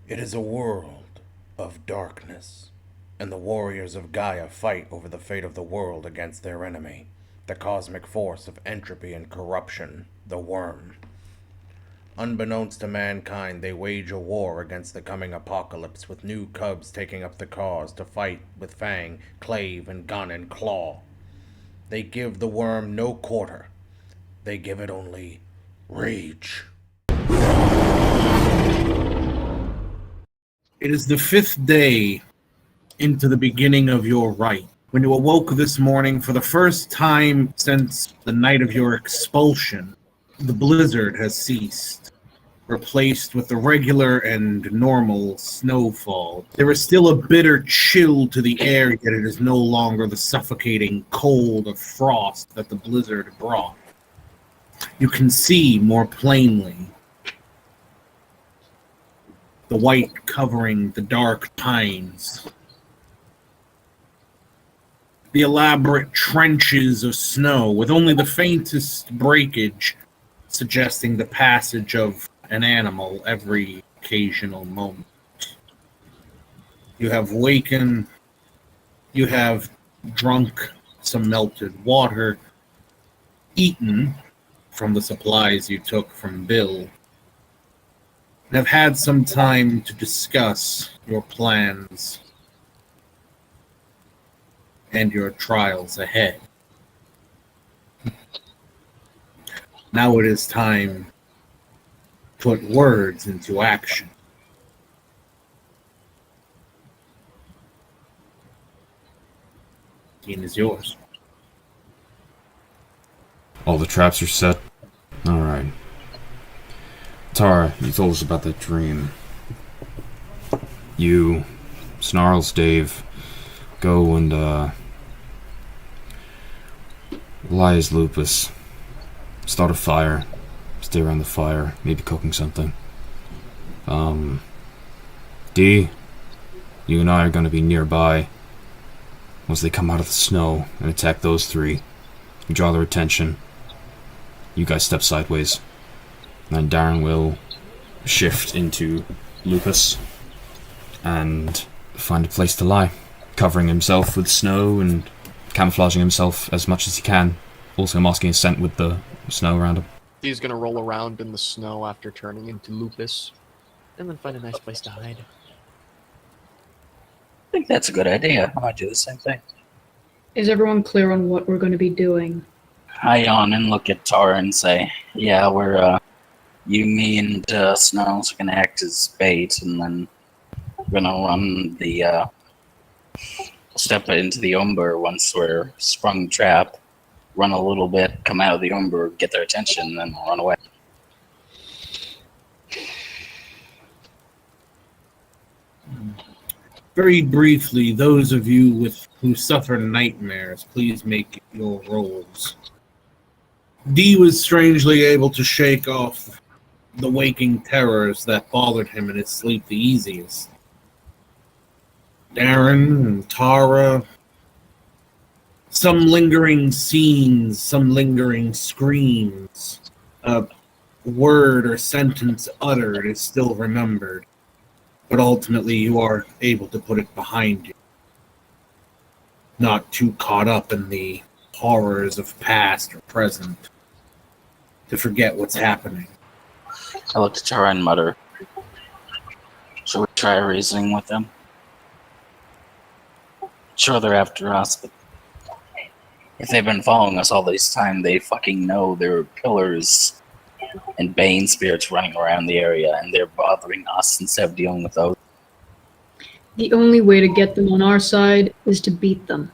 It is a world of darkness, and the warriors of Gaia fight over the fate of the world against their enemy, the cosmic force of entropy and corruption, the worm. Unbeknownst to mankind, they wage a war against the coming apocalypse, with new cubs taking up the cause to fight with fang, clave, and gun and claw. They give the worm no quarter. They give it only rage. It is the 5th day into the beginning of your rite. When you awoke this morning for the first time since the night of your expulsion, the blizzard has ceased, replaced with the regular and normal snowfall. There is still a bitter chill to the air, yet it is no longer the suffocating cold of frost that the blizzard brought. You can see more plainly the white covering the dark pines, the elaborate trenches of snow with only the faintest breakage suggesting the passage of an animal every occasional moment. You have wakened, you have drunk some melted water, eaten from the supplies you took from Bill, and have had some time to discuss your plans and your trials ahead. Now it is time to put words into action. Dean is yours. All the traps are set. Alright. Tara, you told us about that dream. You, Snarls, Dave, go and, lie as Lupus. Start a fire. Stay around the fire. Maybe cooking something. D, you and I are gonna be nearby once they come out of the snow and attack those three. You draw their attention. You guys step sideways. And Darren will shift into Lupus and find a place to lie, covering himself with snow and camouflaging himself as much as he can, also masking his scent with the snow around him. He's gonna roll around in the snow after turning into Lupus, and then find a nice place to hide. I think that's a good idea. I might do the same thing. Is everyone clear on what we're going to be doing? I yawn and look at Tara and say, yeah, me and Snarls are going to act as bait, and then we're going to run step into the Umber once we're sprung trap, run a little bit, come out of the Umber, get their attention, and then we'll run away. Very briefly, those of you who suffer nightmares, please make your rolls. D was strangely able to shake off the waking terrors that bothered him in his sleep the easiest. Darren and Tara, some lingering scenes, some lingering screams, a word or sentence uttered is still remembered, but ultimately you are able to put it behind you. Not too caught up in the horrors of past or present to forget what's happening. I look at Tara and mutter, should we try reasoning with them? Sure, they're after us, but if they've been following us all this time, they fucking know there are pillars and Bane spirits running around the area, and they're bothering us instead of dealing with those. The only way to get them on our side is to beat them.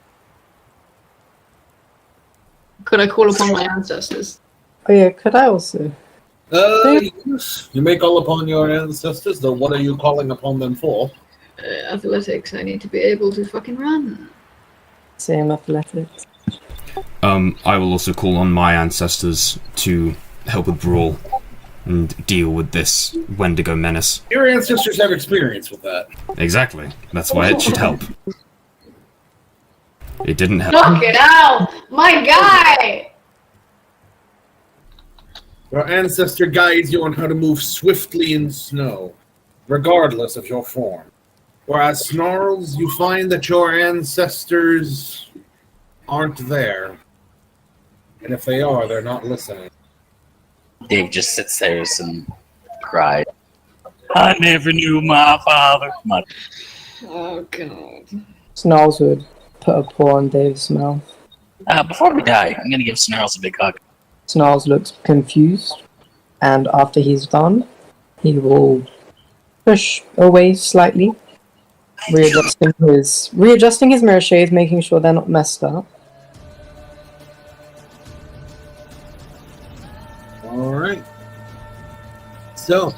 Could I call upon my ancestors? Oh yeah, could I also? Yes. You may call upon your ancestors, though what are you calling upon them for? Athletics, I need to be able to fucking run. Same athletics. I will also call on my ancestors to help with Brawl and deal with this Wendigo menace. Your ancestors have experience with that. Exactly. That's why it should help. It didn't help. Knock it out! My guy! Your ancestor guides you on how to move swiftly in snow. regardless of your form. Whereas Snarls, you find that your ancestors aren't there. And if they are, they're not listening. Dave just sits there and cries. I never knew my father. Oh, God. Snarls would put a paw on Dave's mouth. Before we die, I'm going to give Snarls a big hug. Snarls looks confused, and after he's done, he will push away slightly, readjusting his mirror shades, making sure they're not messed up. Alright. So.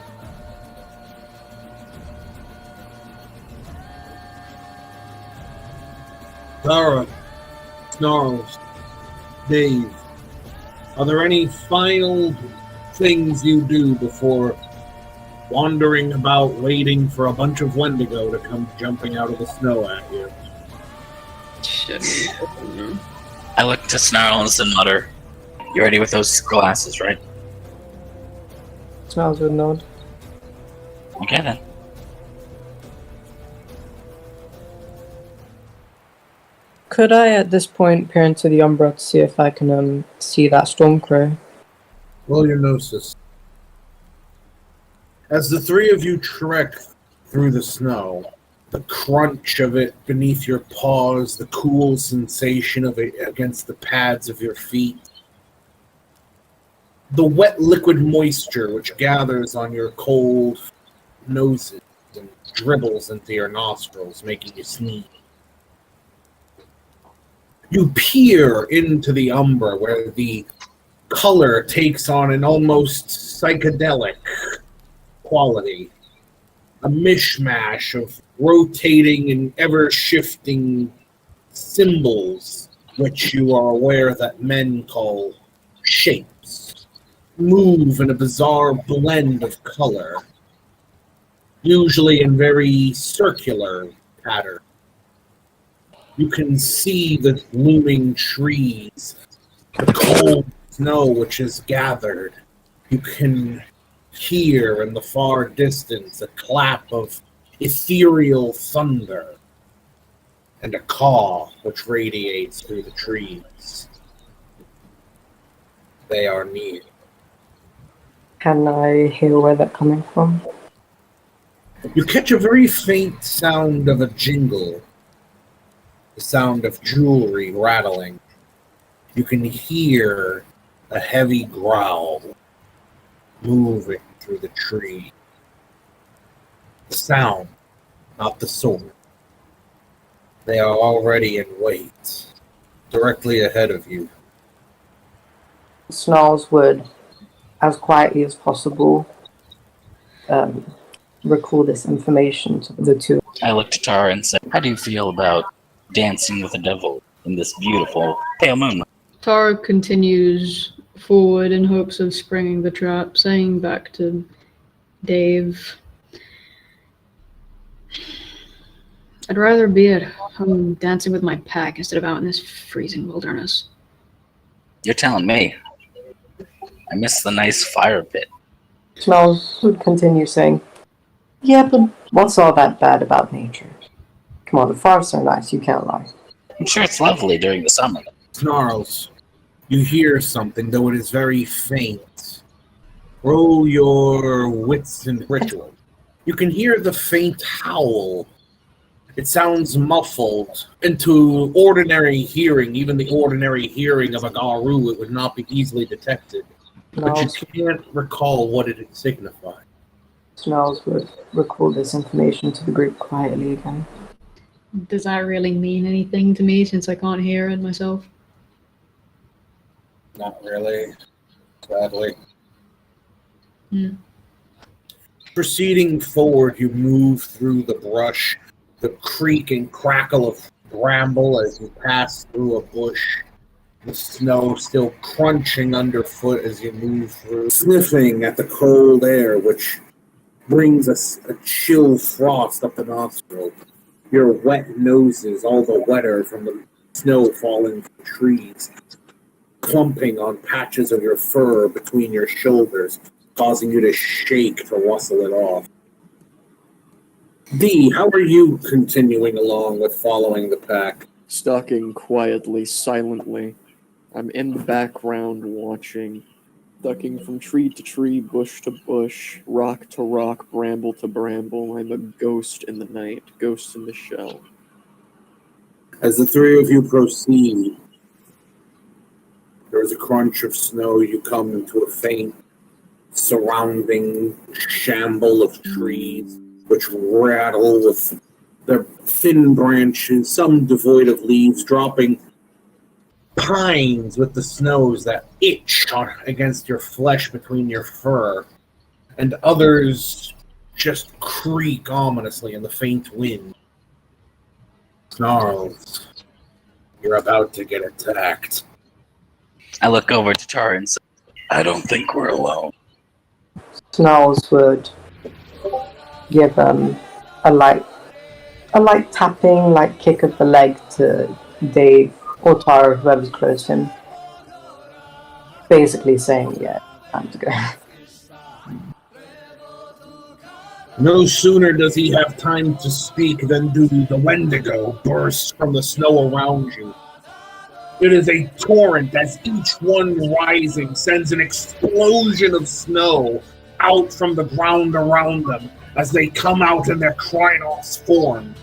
Zara, Snarls, Dave, are there any final things you do before wandering about waiting for a bunch of Wendigo to come jumping out of the snow at you? I look to Snarls and mutter, "You ready with those glasses, right?" Snarls would nod. Okay then. Could I, at this point, peer into the Umbra to see if I can see that Stormcrow? Roll your gnosis. As the three of you trek through the snow, the crunch of it beneath your paws, the cool sensation of it against the pads of your feet, the wet liquid moisture which gathers on your cold noses and dribbles into your nostrils, making you sneeze. You peer into the Umbra, where the color takes on an almost psychedelic quality. A mishmash of rotating and ever-shifting symbols, which you are aware that men call shapes, move in a bizarre blend of color, usually in very circular pattern. You can see the looming trees, the cold snow which is gathered. You can hear in the far distance a clap of ethereal thunder and a caw which radiates through the trees. They are near. Can I hear where they're coming from? You catch a very faint sound of a jingle. The sound of jewelry rattling. You can hear a heavy growl moving through the tree. The sound, not the sword. They are already in wait, directly ahead of you. Snarls would, as quietly as possible, recall this information to the two. I look to Tara and say, "How do you feel about dancing with the devil in this beautiful pale moon?" Tara continues forward in hopes of springing the trap, saying back to Dave, "I'd rather be at home dancing with my pack instead of out in this freezing wilderness." You're telling me. I miss the nice fire pit. Snarls would continue saying, "Yeah, but what's all that bad about nature? Come on, the forests are nice, you can't lie." I'm sure it's lovely during the summer. Snarls, you hear something, though it is very faint. Roll your wits and ritual. You can hear the faint howl. It sounds muffled into ordinary hearing, even the ordinary hearing of a Garu, it would not be easily detected. But you can't recall what it signified. Snarls would recall this information to the group quietly again. Does that really mean anything to me since I can't hear it myself? Not really, sadly. Proceeding forward, you move through the brush, the creak and crackle of bramble as you pass through a bush, the snow still crunching underfoot as you move through, sniffing at the cold air, which brings a chill frost up the nostril. Your wet noses, all the wetter from the snow falling from trees, clumping on patches of your fur between your shoulders, causing you to shake to rustle it off. D, how are you continuing along with following the pack? Stalking quietly, silently. I'm in the background watching, ducking from tree to tree, bush to bush, rock to rock, bramble to bramble. I'm a ghost in the night, ghost in the shell. As the three of you proceed, there is a crunch of snow. You come into a faint surrounding shamble of trees, which rattle with their thin branches, some devoid of leaves, dropping pines with the snows that itch against your flesh between your fur, and others just creak ominously in the faint wind. Snarls, you're about to get attacked. I look over to Tar and say, I don't think we're alone. Snarls would give a light tapping, light kick of the leg to Dave or Tara, whoever's close to him. Basically saying, yeah, time to go. No sooner does he have time to speak than do the Wendigo burst from the snow around you. It is a torrent as each one rising sends an explosion of snow out from the ground around them as they come out in their Chronicles form,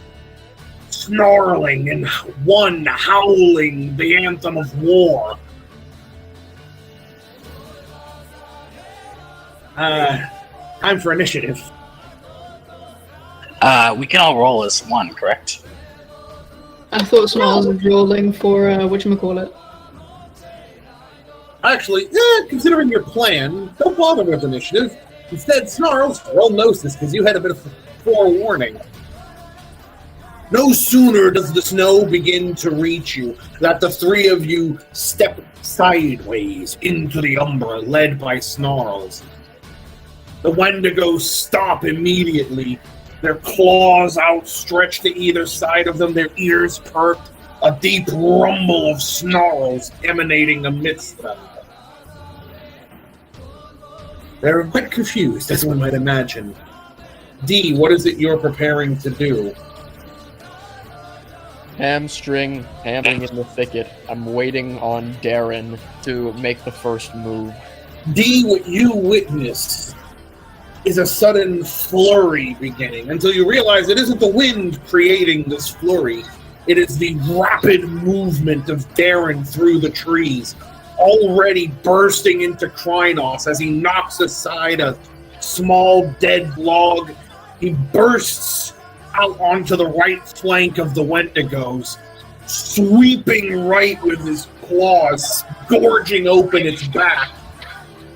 snarling and one howling the anthem of war. Time for initiative. We can all roll as one, correct? I thought Snarls was rolling for whatchamacallit. Actually, considering your plan, don't bother with initiative. Instead, Snarls, roll Gnosis, because you had a bit of forewarning. No sooner does the snow begin to reach you that the three of you step sideways into the Umbra, led by Snarls. The Wendigos stop immediately, their claws outstretched to either side of them, their ears perked, a deep rumble of snarls emanating amidst them. They're quite confused, as one might imagine. D, what is it you're preparing to do? Hamstring, hammering in the thicket. I'm waiting on Darren to make the first move. D, what you witness is a sudden flurry beginning, until you realize it isn't the wind creating this flurry. It is the rapid movement of Darren through the trees, already bursting into Krynos as he knocks aside a small dead log. He bursts out onto the right flank of the Wendigos, sweeping right with his claws, gorging open its back.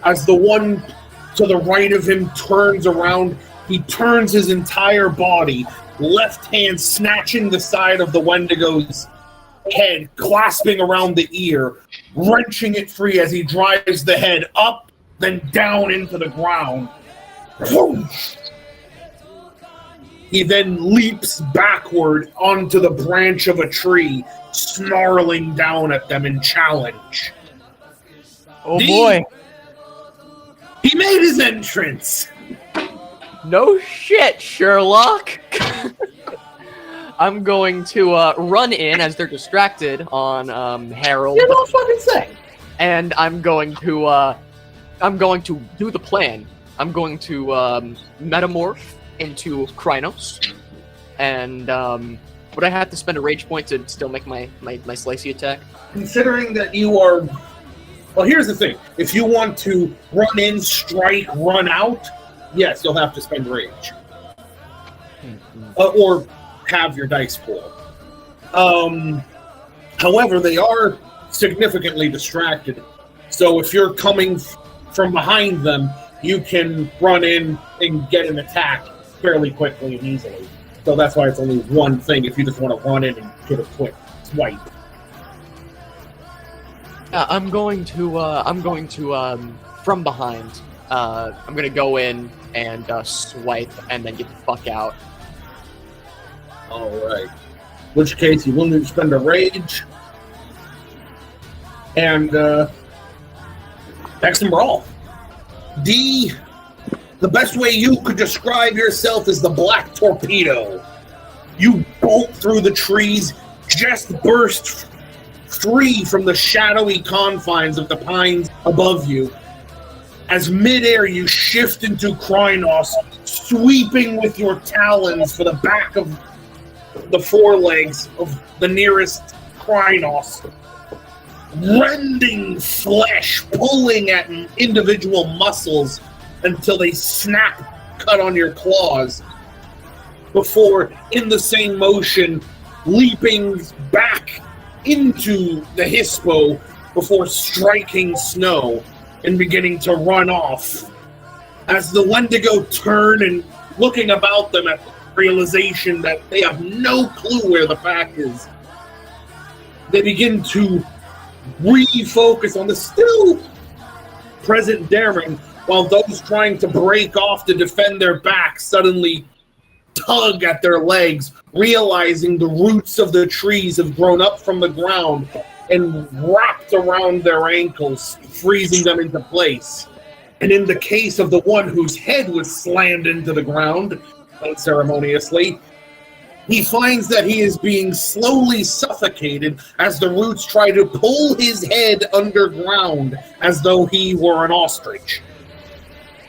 As the one to the right of him turns around, he turns his entire body, left hand snatching the side of the Wendigo's head, clasping around the ear, wrenching it free as he drives the head up, then down into the ground. He then leaps backward onto the branch of a tree, snarling down at them in challenge. Oh boy! He made his entrance! No shit, Sherlock! I'm going to run in as they're distracted on Harold. You don't fucking say! And I'm going to do the plan. I'm going to metamorph into Krynos, and would I have to spend a rage point to still make my slicey attack? Considering that you are... Well, here's the thing. If you want to run in, strike, run out, yes, you'll have to spend rage. Or have your dice pool. However, they are significantly distracted. So if you're coming from behind them, you can run in and get an attack fairly quickly and easily. So that's why it's only one thing if you just want to run in and get a quick swipe. I'm going to from behind. I'm going to go in and swipe and then get the fuck out. Alright. In which case, you will need to spend a rage. And, next and brawl. D, The best way you could describe yourself is the Black Torpedo. You bolt through the trees, just burst free from the shadowy confines of the pines above you. As midair you shift into Krynos, sweeping with your talons for the back of the forelegs of the nearest Krynos, rending flesh, pulling at individual muscles until they snap, cut on your claws, before, in the same motion, leaping back into the Hispo before striking snow and beginning to run off. As the Wendigo turn and looking about them at the realization that they have no clue where the pack is, they begin to refocus on the still present Darren, while those trying to break off to defend their back suddenly tug at their legs, realizing the roots of the trees have grown up from the ground and wrapped around their ankles, freezing them into place. And in the case of the one whose head was slammed into the ground unceremoniously, he finds that he is being slowly suffocated as the roots try to pull his head underground as though he were an ostrich.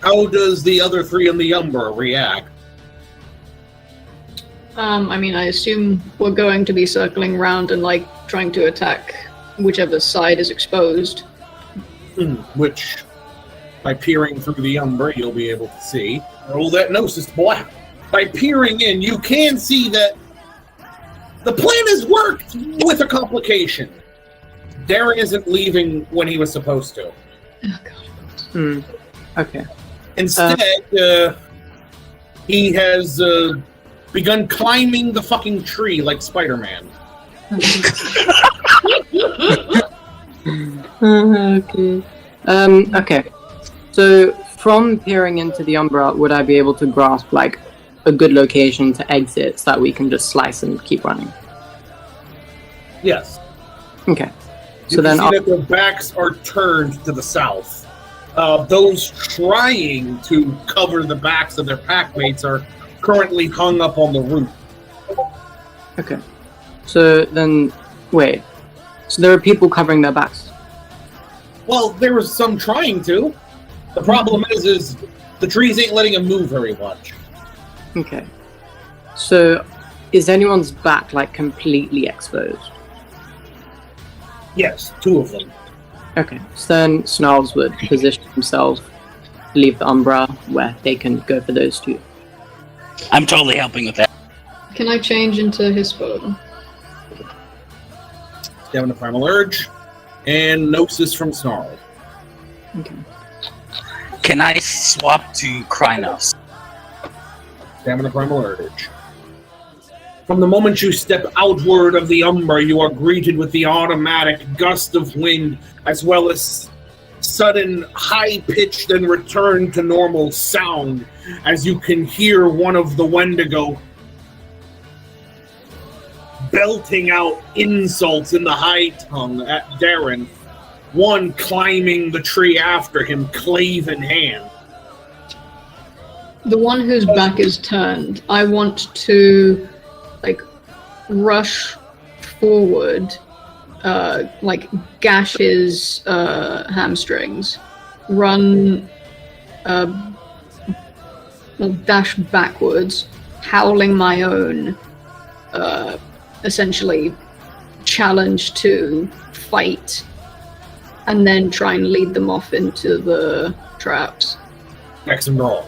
How does the other three in the Umbra react? I assume we're going to be circling around and, trying to attack whichever side is exposed. Which, by peering through the Umbra, you'll be able to see. Roll that Gnosis, boy. By peering in, you can see that the plan has worked with a complication. Darren isn't leaving when he was supposed to. Oh, God. Okay. Instead, he has begun climbing the fucking tree like Spider-Man. Okay. Okay. So, from peering into the Umbra, would I be able to grasp, a good location to exit so that we can just slice and keep running? Yes. Okay. You can see that their backs are turned to the south. Those trying to cover the backs of their packmates are currently hung up on the roof. Okay. So then, wait. So there are people covering their backs? Well, there was some trying to. The problem is the trees ain't letting them move very much. Okay. So, is anyone's back, completely exposed? Yes, two of them. Okay. So then Snarls would position himself, leave the Umbra where they can go for those two. I'm totally helping with that. Can I change into Hispo? Stamina Primal Urge, and Gnosis from Snarl. Okay. Can I swap to Krynos? Stamina Primal Urge. From the moment you step outward of the Umbra, you are greeted with the automatic gust of wind, as well as sudden high-pitched and return to normal sound, as you can hear one of the Wendigo belting out insults in the high tongue at Darren, one climbing the tree after him, clave in hand. The one whose back is turned, I want to, rush forward, gash his hamstrings, run, dash backwards, howling my own, essentially challenge to fight, and then try and lead them off into the traps. Next and roll.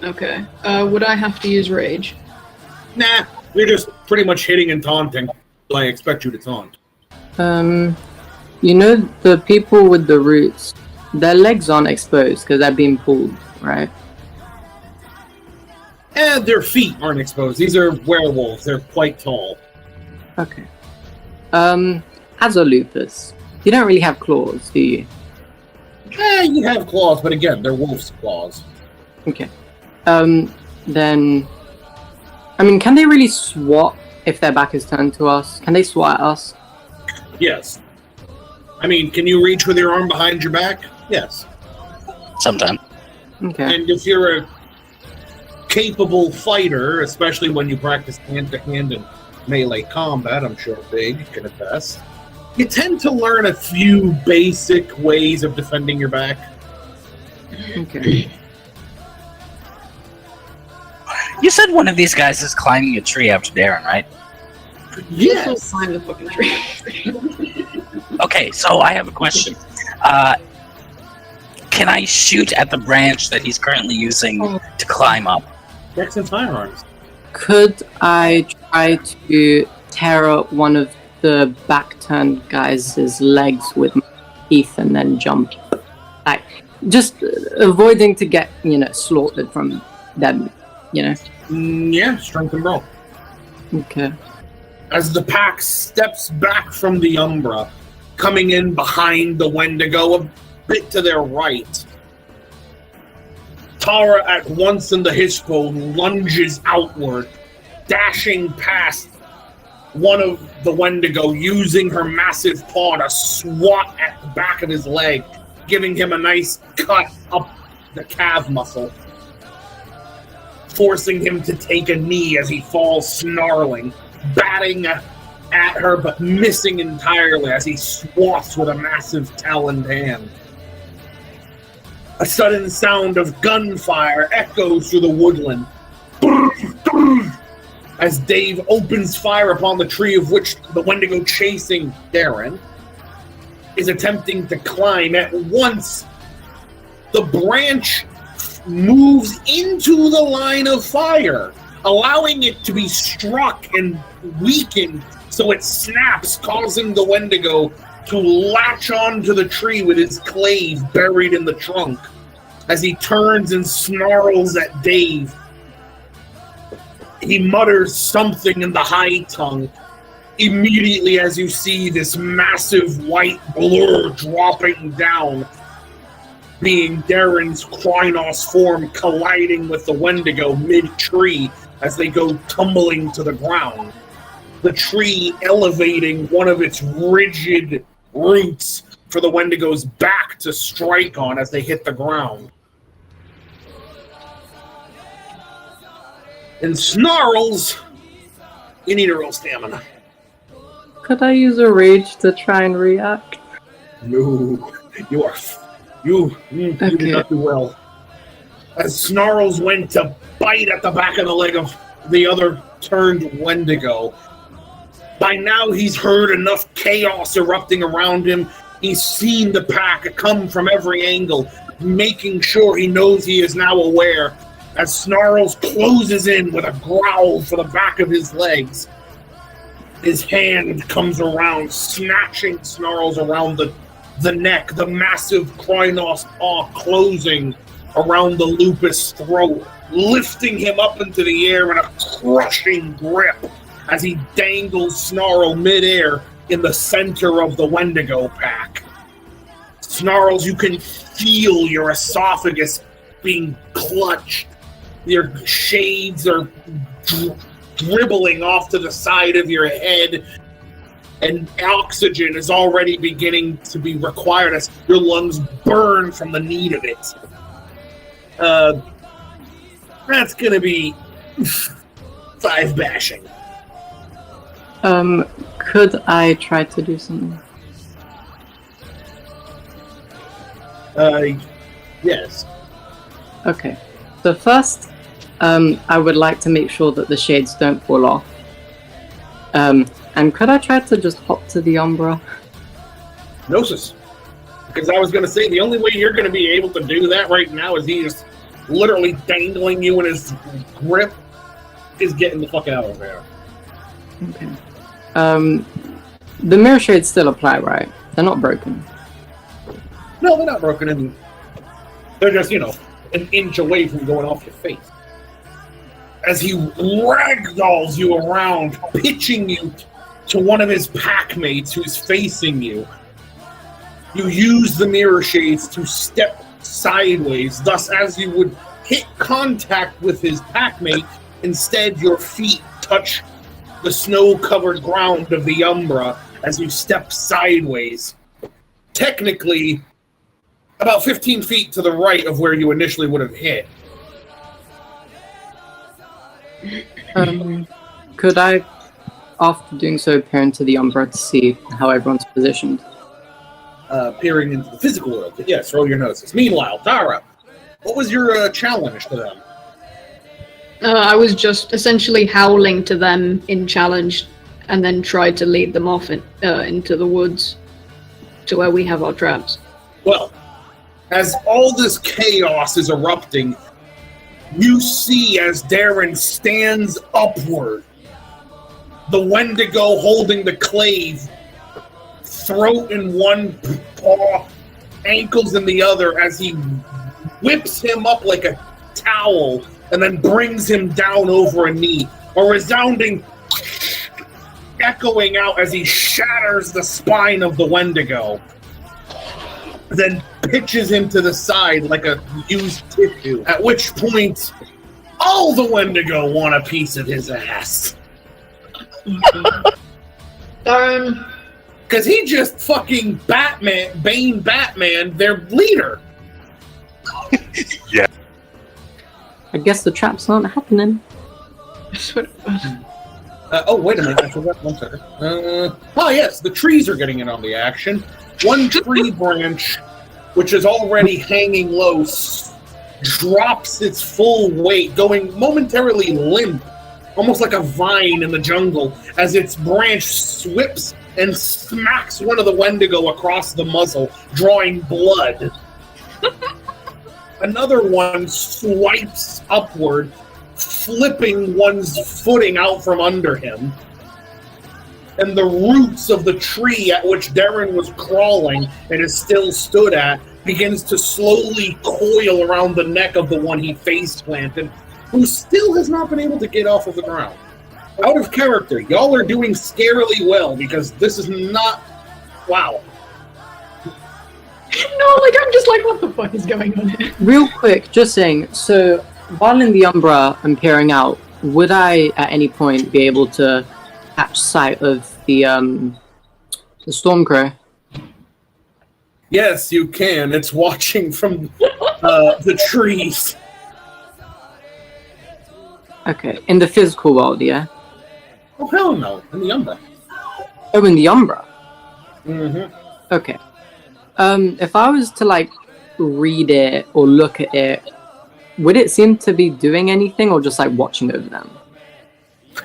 Okay. Would I have to use rage? Nah, you're just pretty much hitting and taunting. I expect you to taunt. The people with the roots, their legs aren't exposed because they're being pulled, right? And their feet aren't exposed. These are werewolves. They're quite tall. Okay. As a lupus, you don't really have claws, do you? You have claws, but again, they're wolf's claws. Okay. Then... can they really swat if their back is turned to us? Can they swat at us? Yes. Can you reach with your arm behind your back? Yes. Sometime. Okay. And if you're a capable fighter, especially when you practice hand-to-hand and melee combat, I'm sure Big can attest, you tend to learn a few basic ways of defending your back. Okay. You said one of these guys is climbing a tree after Darren, right? Yes! Climb the fucking tree. Okay, so I have a question. Can I shoot at the branch that he's currently using to climb up? Dex and firearms. Could I try to tear up one of the back-turned guys' legs with my teeth and then jump? Like, just avoiding to get, slaughtered from them, Yeah, strength and roll. Okay. As the pack steps back from the Umbra, coming in behind the Wendigo, a bit to their right. Tara, at once in the Hispo, lunges outward, dashing past one of the Wendigo, using her massive paw to swat at the back of his leg, giving him a nice cut up the calf muscle, forcing him to take a knee as he falls snarling, batting at her but missing entirely as he swats with a massive taloned hand. A sudden sound of gunfire echoes through the woodland as Dave opens fire upon the tree of which the Wendigo chasing Darren is attempting to climb. At once, the branch moves into the line of fire, allowing it to be struck and weakened so it snaps, causing the Wendigo to latch onto the tree with his clave buried in the trunk as he turns and snarls at Dave. He mutters something in the high tongue immediately as you see this massive white blur dropping down, being Darren's Krynos form colliding with the Wendigo mid-tree as they go tumbling to the ground. The tree elevating one of its rigid roots for the Wendigo's back to strike on as they hit the ground. And Snarls, you need a roll stamina. Could I use a rage to try and react? No, you did not do well. As Snarls went to bite at the back of the leg of the other turned Wendigo, by now he's heard enough chaos erupting around him. He's seen the pack come from every angle, making sure he knows he is now aware. As Snarls closes in with a growl for the back of his legs, his hand comes around, snatching Snarls around the neck, the massive Krynos paw closing around the lupus throat, lifting him up into the air in a crushing grip as he dangles Snarl midair in the center of the Wendigo pack. Snarls, you can feel your esophagus being clutched. Your shades are dribbling off to the side of your head, and oxygen is already beginning to be required as your lungs burn from the need of it. That's gonna be 5 bashing. Could I try to do something? Yes. Okay. So first, I would like to make sure that the shades don't fall off. And could I try to just hop to the Umbra? Gnosis. Because I was going to say, the only way you're going to be able to do that right now is he is literally dangling you in his grip, is getting the fuck out of there. Okay. The mirror shades still apply, right? They're not broken. No, they're not broken. And they're just, an inch away from going off your face. As he ragdolls you around, pitching you to one of his packmates who's facing you. You use the mirror shades to step sideways, thus as you would hit contact with his packmate, instead your feet touch the snow-covered ground of the Umbra as you step sideways. Technically, about 15 feet to the right of where you initially would have hit. Could I, after doing so, peer into the Umbra to see how everyone's positioned? Peering into the physical world. But yes, roll your notices. Meanwhile, Tara, what was your challenge to them? I was just essentially howling to them in challenge, and then tried to lead them off into the woods to where we have our traps. Well, as all this chaos is erupting, you see as Darren stands upward, the Wendigo holding the clave, throat in one paw, ankles in the other, as he whips him up like a towel and then brings him down over a knee. A resounding echoing out as he shatters the spine of the Wendigo, then pitches him to the side like a used tissue, at which point all the Wendigo want a piece of his ass. Darn. Because he just fucking Bane Batman, their leader. Yeah. I guess the traps aren't happening. That's what it was. Oh, wait a minute. I forgot. 1 second. Yes, the trees are getting in on the action. One tree branch, which is already hanging low, drops its full weight, going momentarily limp, almost like a vine in the jungle, as its branch swips and smacks one of the Wendigo across the muzzle, drawing blood. Another one swipes upward, flipping one's footing out from under him. And the roots of the tree at which Darren was crawling and is still stood at begins to slowly coil around the neck of the one he face planted, who still has not been able to get off of the ground. Out of character, y'all are doing scarily well, because this is not... Wow. No, like, I'm just like, what the fuck is going on here? Real quick, just saying, so while in the Umbra and peering out, would I at any point be able to catch sight of the Stormcrow? Yes, you can. It's watching from the trees. Okay, in the physical world, yeah? Oh, hell no. In the Umbra. Oh, in the Umbra? Mm-hmm. Okay. If I was to, like, read it or look at it, would it seem to be doing anything or just, like, watching over them?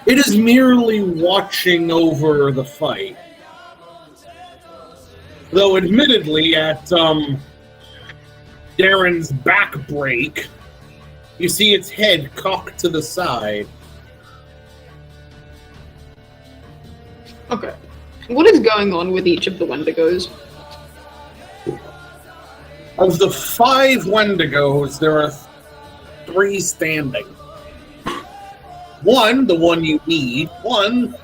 It is merely watching over the fight. Though, admittedly, at Darren's back break, you see its head cocked to the side. Okay. What is going on with each of the Wendigos? Of the 5 Wendigos, there are 3 standing. One, the one you need. One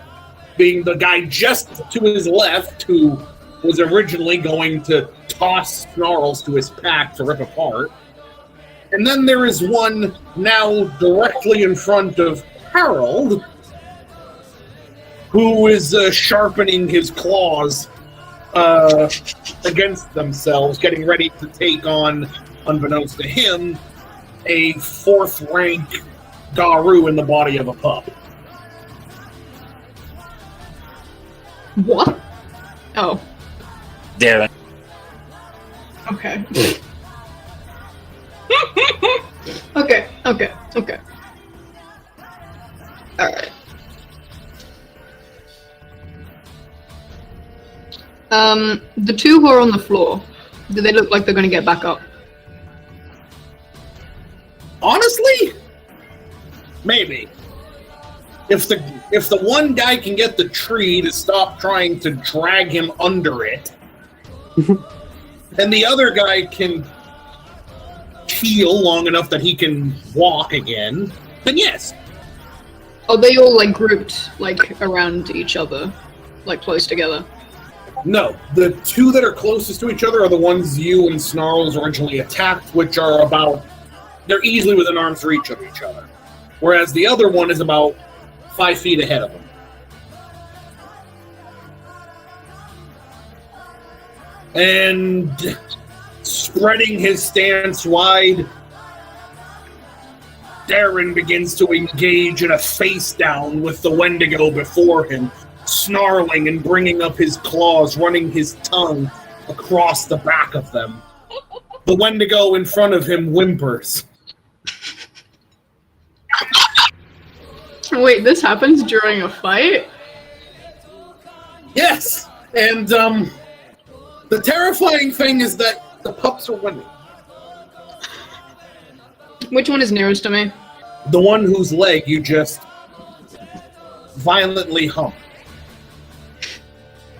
being the guy just to his left, who was originally going to toss Snarls to his pack to rip apart. And then there is one now directly in front of Harold, who is sharpening his claws against themselves, getting ready to take on, unbeknownst to him, a 4th rank Daru in the body of a pup. What? Oh, Darren. okay. Okay. Alright. The 2 who are on the floor, do they look like they're gonna get back up? Honestly? Maybe. If the one guy can get the tree to stop trying to drag him under it, and the other guy can heal long enough that he can walk again, then yes. Are they all like grouped like around each other, like close together? No, the 2 that are closest to each other are the ones you and Snarls originally attacked, which are about... They're easily within arm's reach of each other. Whereas the other one is about 5 feet ahead of them. And Spreading his stance wide, Darren begins to engage in a face down with the Wendigo before him, snarling and bringing up his claws, running his tongue across the back of them. The Wendigo in front of him whimpers. Wait, this happens during a fight? Yes! And, the terrifying thing is that the pups are winning. Which one is nearest to me? The one whose leg you just violently hump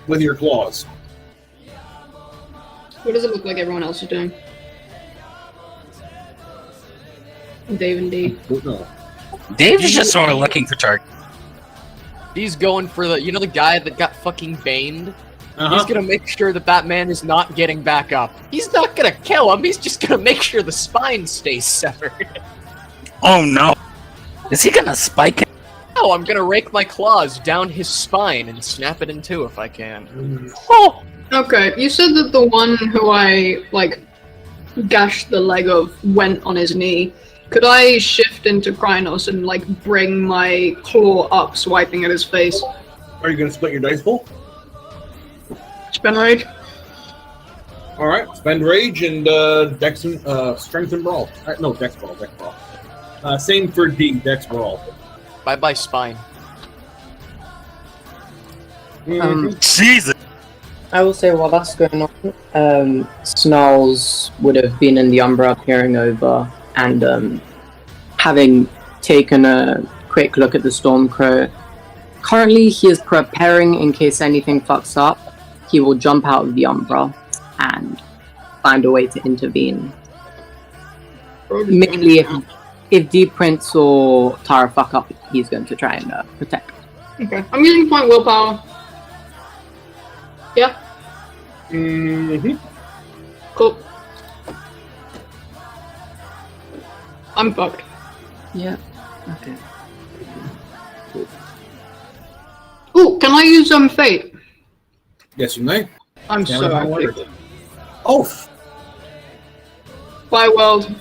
with your claws. What does it look like everyone else is doing? Dave and D. No. Dave is just sort of looking for target. He's going for the guy that got fucking baned? Uh-huh. He's gonna make sure that that man is not getting back up. He's not gonna kill him, he's just gonna make sure the spine stays severed. Oh no! Is he gonna spike him? No, I'm gonna rake my claws down his spine and snap it in two if I can. Oh! Okay, you said that the one who I, gashed the leg of went on his knee. Could I shift into Krynos and, bring my claw up, swiping at his face? Are you going to split your dice pool? Spend rage? Alright, spend rage and dex and, strength and brawl. No, dex brawl. Same for D, dex brawl. Bye-bye spine. Jesus! I will say while that's going on, Snarls would have been in the Umbra peering over and having taken a quick look at the Stormcrow. Currently, he is preparing in case anything fucks up. He will jump out of the Umbra and find a way to intervene. Mainly if Deep Prince or Tara fuck up, he's going to try and protect. Okay, I'm using point willpower. Yeah? Mm-hmm. Cool. I'm fucked. Yeah. Okay. Ooh, can I use Fate? Yes, you may. I'm so happy. Oh! Bye, world.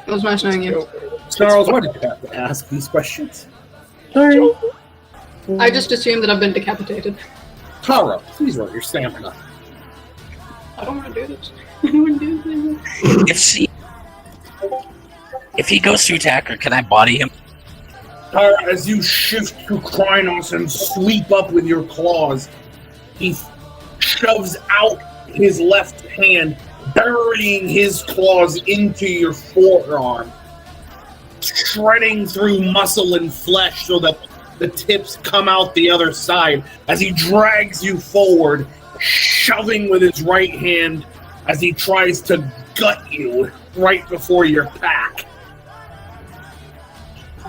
It was nice knowing you. Snarls, why did you have to ask these questions? Sorry. I just assumed that I've been decapitated. Tara, please roll your stamina. I don't want to do this. I don't want to do this. If he goes to attack her, can I body him? Tara, as you shift to Krynos and sweep up with your claws, he shoves out his left hand, burying his claws into your forearm, shredding through muscle and flesh so that the tips come out the other side as he drags you forward, shoving with his right hand as he tries to gut you right before your pack.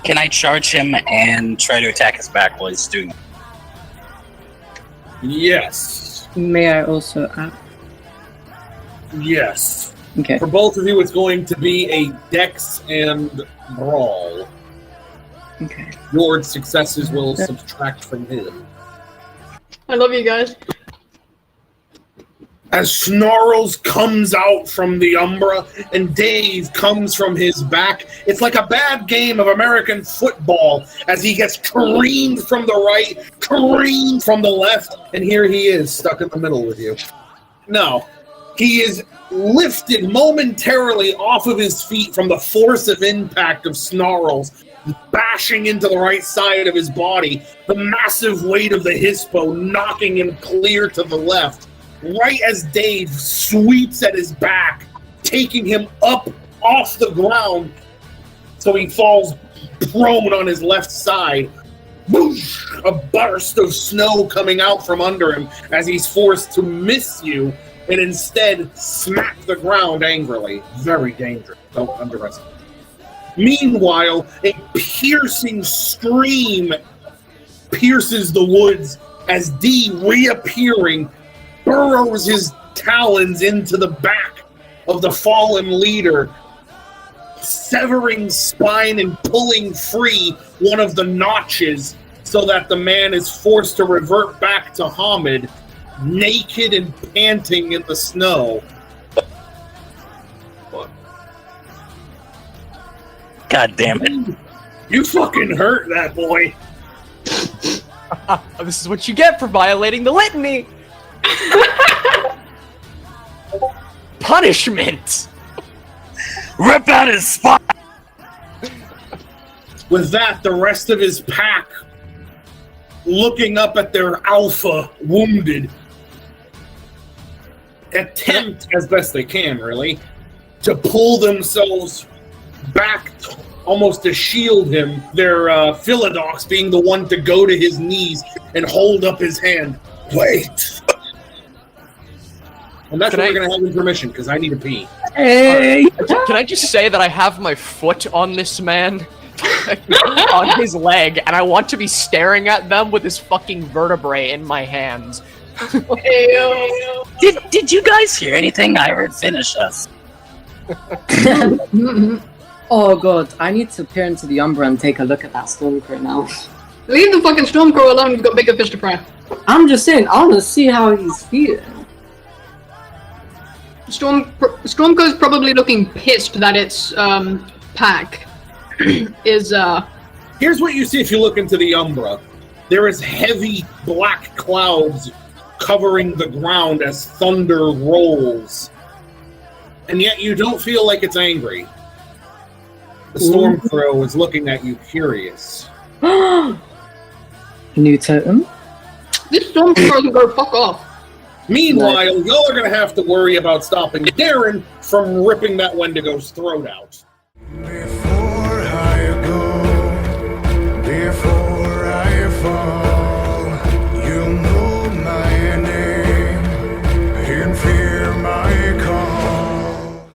Can I charge him and try to attack his back while he's doing it? Yes. May I also add? Yes. Okay. For both of you, it's going to be a dex and brawl. Okay. Your successes will subtract from him. I love you guys. As Snarls comes out from the Umbra and Dave comes from his back, it's like a bad game of American football as he gets careened from the right, careened from the left, and here he is stuck in the middle with you. No, he is lifted momentarily off of his feet from the force of impact of Snarls, bashing into the right side of his body, the massive weight of the Hispo knocking him clear to the left. Right as Dave sweeps at his back, taking him up off the ground so he falls prone on his left side. Boosh! A burst of snow coming out from under him as he's forced to miss you and instead smack the ground angrily. Very dangerous. Don't underestimate. Meanwhile, a piercing scream pierces the woods as D, reappearing, burrows his talons into the back of the fallen leader, severing spine and pulling free one of the notches so that the man is forced to revert back to Hamid, naked and panting in the snow. God damn it. You fucking hurt that boy. This is what you get for violating the litany. Punishment. Rip out his spine! With that, the rest of his pack, looking up at their alpha, wounded, attempt, as best they can, really, to pull themselves back almost to shield him. Their Philodox being the one to go to his knees and hold up his hand. Wait! And that's where we're going to have intermission, because I need to pee. Hey! Can I just say that I have my foot on this man? On his leg, and I want to be staring at them with his fucking vertebrae in my hands. Did you guys hear anything? I heard finish us. Oh god, I need to peer into the Umbra and take a look at that Stormcrow now. Leave the fucking Stormcrow alone, you've got bigger fish to fry. I'm just saying, I want to see how he's feeling. Stormcrow's probably looking pissed that its pack is Here's what you see if you look into the Umbra. There is heavy black clouds covering the ground as thunder rolls. And yet you don't feel like it's angry. The Stormcrow is looking at you curious. New totem? this Stormcrow can go fuck off. Meanwhile, y'all are going to have to worry about stopping Darren from ripping that Wendigo's throat out.